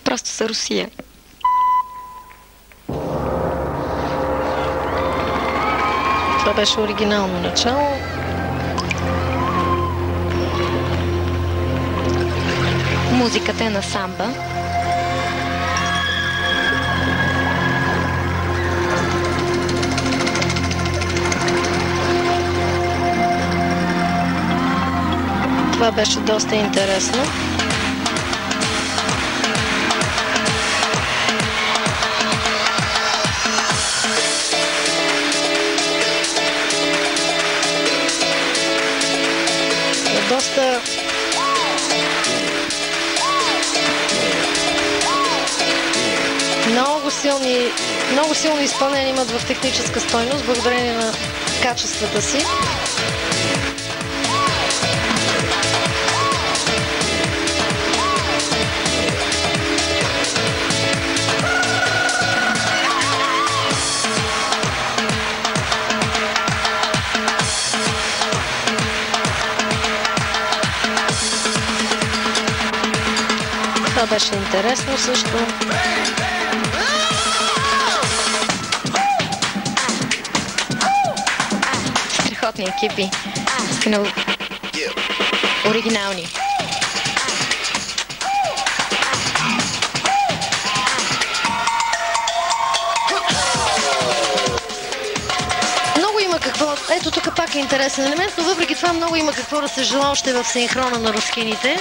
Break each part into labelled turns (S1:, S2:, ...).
S1: Просто са Русия.
S2: Това беше оригинално начало.
S1: Музиката е на самба.
S2: Това беше доста интересно. Доста много силно изпълнение имат в техническа стойност, благодарение на качествата си. Това беше интересно също.
S1: Страхотни екипи. Оригинални.
S2: Много има какво. Ето тук пак е интересен елемент, но въпреки това много има какво да се желае още в синхрона на рускините.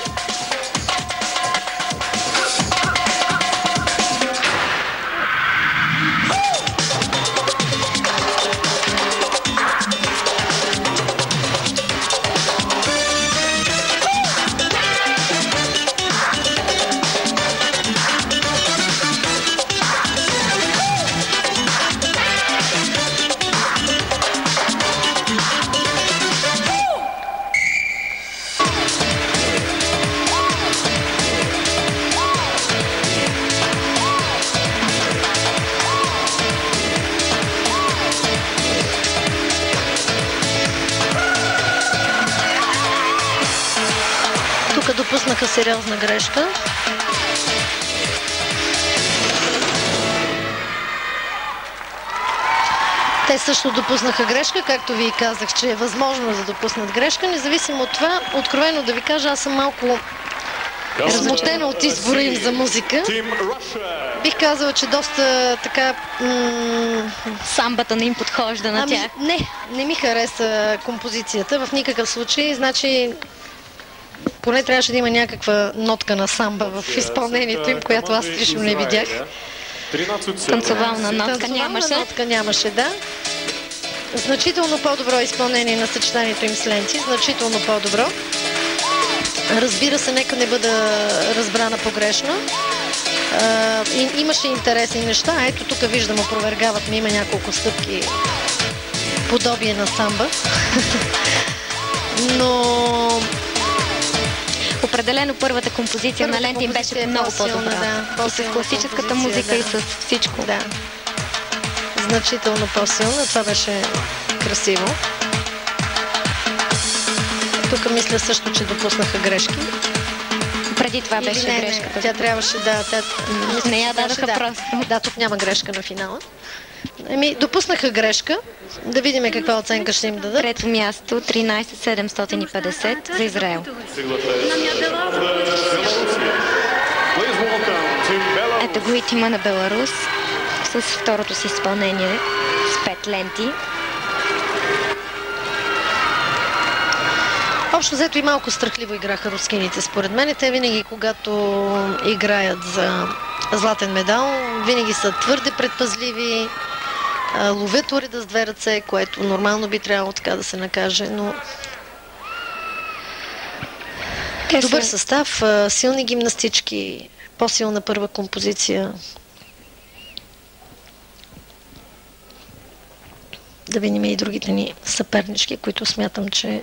S2: Допуснаха сериозна грешка. Те също допуснаха грешка, както ви казах, че е възможно да допуснат грешка. Независимо от това, откровено да ви кажа, аз съм малко размотена от избора им за музика. Бих казала, че доста така...
S1: Самбата не им подхожда на тях.
S2: Не ми хареса композицията в никакъв случай. Значи, поне трябваше да има някаква нотка на самба в изпълнението им, която аз лично не видях.
S1: Танцовална нотка
S2: нямаше, да. Значително по-добро изпълнение на съчетанието им с ленти, значително по-добро. Разбира се, нека не бъда разбрана погрешно. Имаше интересни неща. Ето тук виждам, опровергават ми, има няколко стъпки подобие на самба. Но...
S1: Определено първата композиция на ленти им беше много по-добра. Да, и с класическата музика, и с всичко.
S2: Да. Значително по-силна. Това беше красиво. Тук мисля също, че допуснаха грешки.
S1: Преди това беше грешката.
S2: Тя трябваше да...
S1: Не я дадаха просто.
S2: Да, тук няма грешка на финала. Допуснаха грешка. Да видим каква оценка ще им дадат.
S1: Трето място 13,750 за Израел. Ето го и тима на Беларус с второто си изпълнение с 5 ленти.
S2: Общо взето и малко страхливо играха рускините, според мен. Те винаги, когато играят за златен медал, винаги са твърде предпазливи, ловят уреда с две ръце, което нормално би трябвало така да се накаже, но добър състав, силни гимнастички, по-силна първа композиция. Да видим и другите ни съпернички, които смятам, че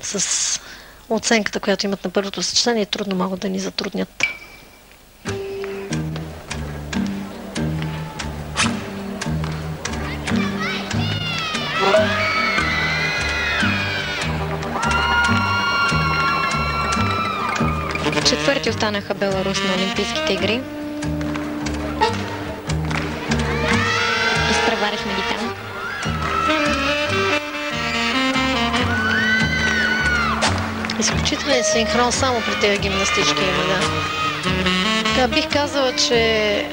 S2: с оценката, която имат на първото съчетание, трудно могат да ни затруднят.
S1: Четвърти останаха Беларус на Олимпийските игри. Изпреварихме ги там.
S2: Изключителен синхрон само при тези гимнастички има, да. Така, бих казала, че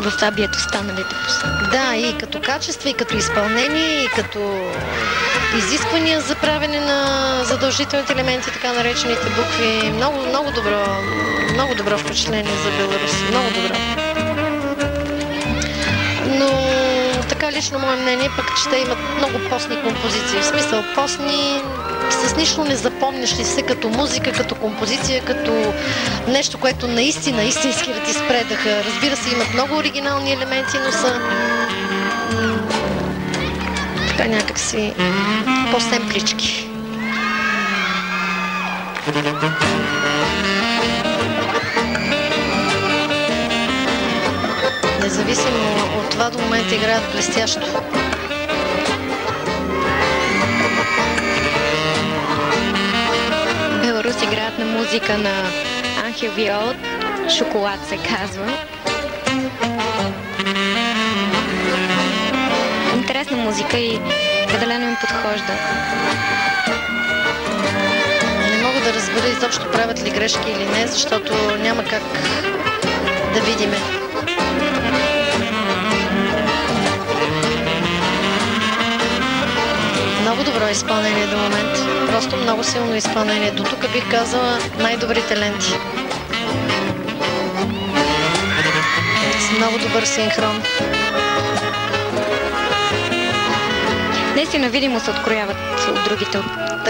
S1: В това бият останалите по
S2: да, и като качество, и като изпълнение, и като изисквания за правене на задължителните елементи, така наречените букви. Много добро впечатление за Беларус. Много добро. Но така лично мое мнение, пък че те имат много постни композиции. В смисъл постни, с нищо не запомняш се като музика, като композиция, като нещо, което наистина истински да ти спредаха. Разбира се, имат много оригинални елементи, но са така някакси по-семплички. Независимо от това, до момента играят блестящо.
S1: Беларус играят на музика на Анхел Виол. Шоколад се казва. Интересна музика и определено им подхожда.
S2: Не мога да разбера изобщо правят ли грешки или не, защото няма как да видиме. Много добро изпълнение до момент. Просто много силно изпълнение. До тук бих казала най-добри таленти. С много добър синхрон.
S1: Наистина видимо се открояват от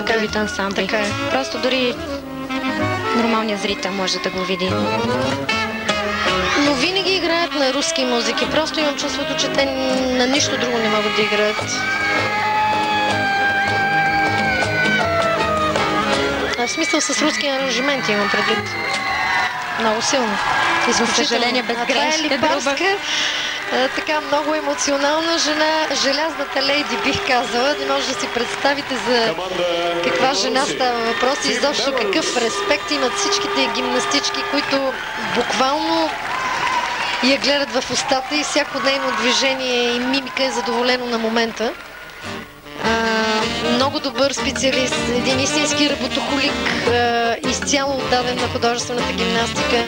S1: другите ансамбли.
S2: Така е.
S1: Просто дори нормалният зрител може да го види.
S2: Но винаги играят на руски музики. Просто имам чувството, че те на нищо друго не могат да играят. В смисъл с руски аранжименти имам предвид. Много силно.
S1: За съжаление, без грешка груба.
S2: Така много емоционална жена, желязната лейди, бих казала. Не може да си представите за каква жена става въпрос и изобщо какъв респект имат всичките гимнастички, които буквално я гледат в устата и всяко нейно движение и мимика е задоволено на момента. Много добър специалист, един истински работохолик, изцяло отдаден на художествената гимнастика.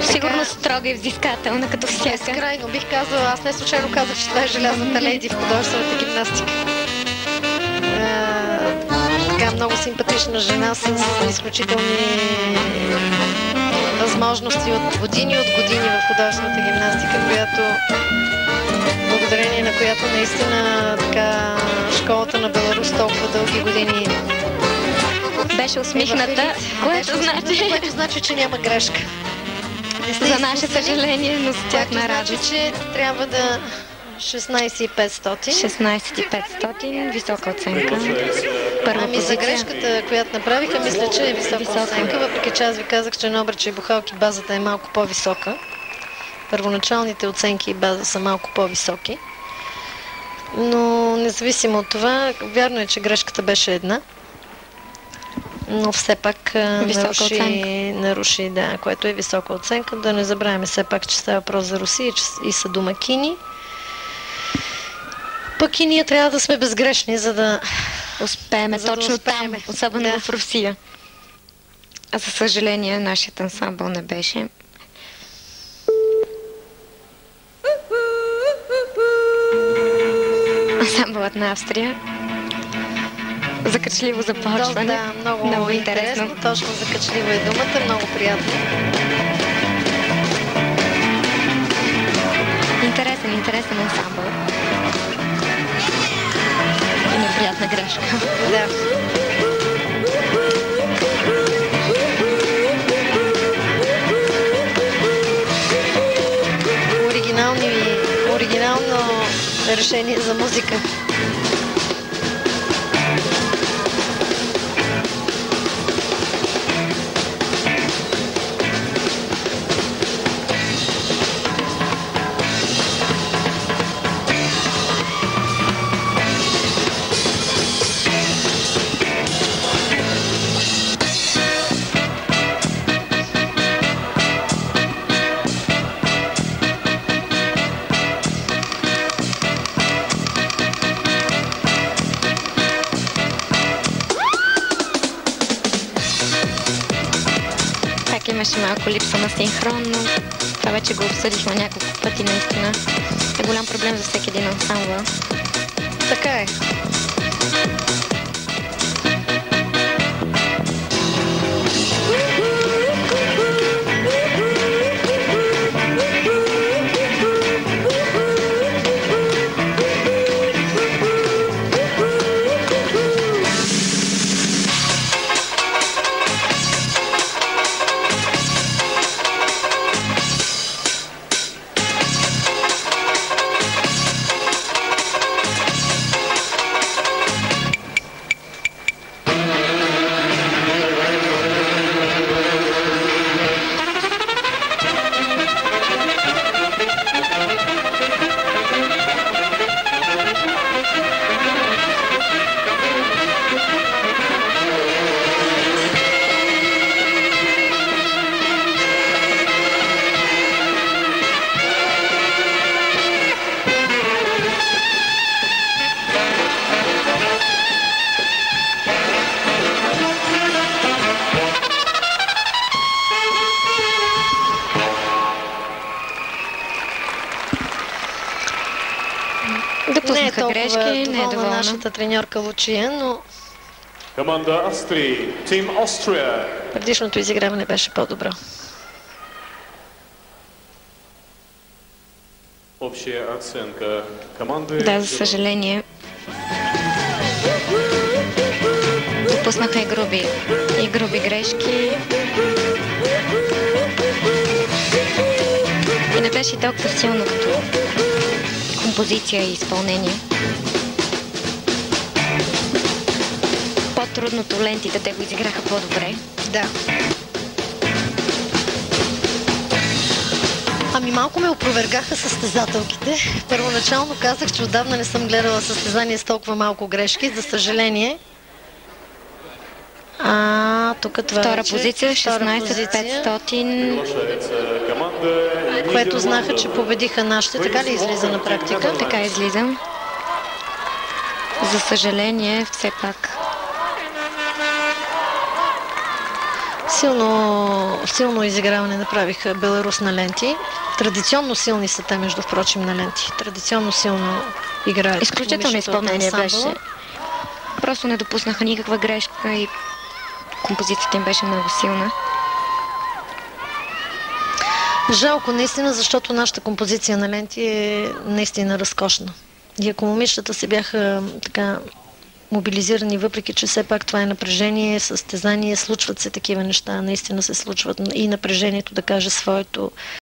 S1: Сигурно строга и взискателна, като всяка.
S2: Безкрайно, бих казала, аз не случайно казах, че това е желязната леди в художествената гимнастика. Така много симпатична жена с изключителни възможности от години в художествената гимнастика, която благодарение на която наистина така школата на Беларус толкова дълги години
S1: беше усмихната, което
S2: значи, че няма грешка.
S1: За наше съжаление, но с тяхна радост.
S2: Значи, че трябва да 16,500.
S1: 16,500, висока оценка.
S2: Ами за грешката, която направиха, мисля, че е висока оценка, въпреки че аз ви казах, че на обръча и бухалки базата е малко по-висока. Първоначалните оценки и база са малко по-високи. Но независимо от това, вярно е, че грешката беше една. Но все пак наруши, да, което е висока оценка. Да не забравяме все пак, че става въпрос за Русия и са домакини. Пък и ние трябва да сме безгрешни, за да
S1: успеем точно там, особено в Русия. А за съжаление, нашият ансамбъл не беше. Ансамбълът на Австрия. Закачливо започване.
S2: Да, много интересно. Точно закачливо е думата, много приятно.
S1: Интересен ансамбъл. И неприятна грешка.
S2: Да. Оригинално решение за музика.
S1: Пак имаше малко липса на синхрон, но това вече го обсъдихме няколко пъти наистина. Е голям проблем за всеки един ансамбъл.
S2: Така е.
S1: Допуснаха грешки, не е доволна.
S2: Нашата треньорка Лучия, но
S3: Команда Австрия, Team Austria.
S2: предишното изиграване беше по-добро.
S3: Общая оценка команды.
S1: Да, за съжаление. Допуснаха и груби грешки. И не беше толкова силно като композиция и изпълнение. По-трудното лентите, те го изиграха по-добре.
S2: Да. Ами малко ме опровергаха състезателките. Първоначално казах, че отдавна не съм гледала състезание с толкова малко грешки, за съжаление. Тук това
S1: Втора
S2: вече,
S1: позиция, 16-500.
S2: което знаха, че победиха нашите. Така ли излиза на практика?
S1: Така излиза. За съжаление, все пак.
S2: Силно изиграване направиха Беларус на ленти. Традиционно силни са те, между впрочем, на ленти. Традиционно силно играят.
S1: Изключително изпълнение беше. Просто не допуснаха никаква грешка и композицията им беше много силна.
S2: Жалко наистина, защото нашата композиция на ленти е наистина разкошна. И ако момичетата се бяха така мобилизирани, въпреки че все пак това е напрежение, състезание, случват се такива неща, наистина се случват и напрежението да каже своето.